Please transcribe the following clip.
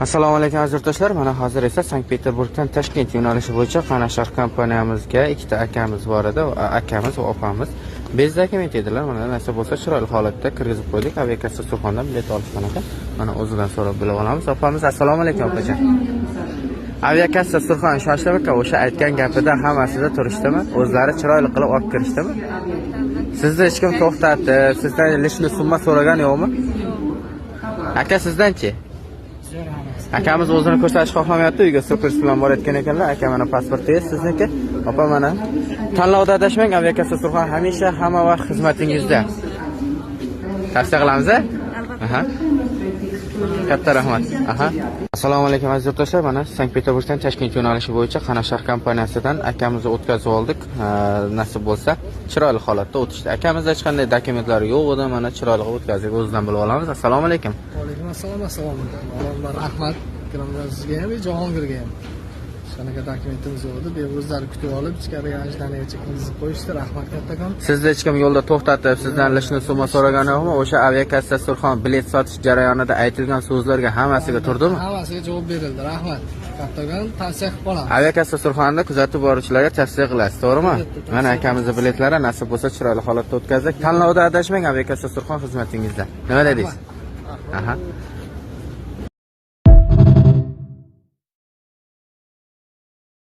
Assalomu alaykum aziz yurtdoshlar. Mana hozir esa Sankt-Peterburgdan Toshkent yo'nalishi bo'yicha Qanashar kompaniyamizga ikkita akamiz bor edi. Akamiz va opamiz bezdakimet edilar. Mana nasib bo'lsa chiroyli holatda kirgizib qo'ydik. Aviakassa Surxondan bilet olishgan ekan. Mana o'zidan so'rab bilib olamiz. Opamiz assalomu alaykum opajon. Aviakassa Surxon shoshilib aka o'sha aytgan gapida hammasida turishdimi? O'zlari chiroyli qilib olib kirishdimi? Sizni hech kim to'xtatdi, sizdan lishni summa so'ragan yo'qmi? Aka sizdan-chi? Akamiz o'zini ko'rsatish xohlamayapti, uyga supers bilan borayotgan ekanlar. Aka mana pasportingiz sizniki. Opa mana tanlovda adashmang, Aviakassa Surxon hamisha hamma vaqt xizmatingizda. Tavsiya qilamiz a? Aha. Katta rahmat. Aha. Assalomu alaykum aziz yurtdoshlar. Mana Sankt-Peterburgdan Toshkent yo'nalishi bo'yicha Qanashar kompaniyasidan akamizni o'tkazib oldik. Nasib bo'lsa chiroyli holatda o'tishdi. Akamizda hech qanday dokumentlari yo'q edi. Mana chiroyli o'tkazdik. O'zidan bilib olamiz. Assalomu alaykum. Alaykum assalom, assalomu alaykum. Rahmat. Sizga ham, Jahongirga ham. Qanaqa dokumentimiz yo'q edi, o'zlari kutib olib, ichkariga ajdanigacha kirgizib qo'yishdi. Rahmat kattakon. Sizni hech kim yo'lda to'xtatib, sizdan lishni summa so'ragani yo'qmi? O'sha Aviakassa Surxon bilet sotish jarayonida aytilgan so'zlarga hammasiga turdimi? Hammasiga javob berildi. Rahmat. Kattakon tavsiya qilib qolamiz. Aviakassa Surxonda kuzatib boruvchilarga tavsiya qilasiz, to'g'rimi? Mana akamizning biletlari nasib bo'lsa chiroyli holatda o'tkazdik. Tanlovda adashmang, Aviakassa Surxon xizmatingizda. Nima dedingiz? Aha.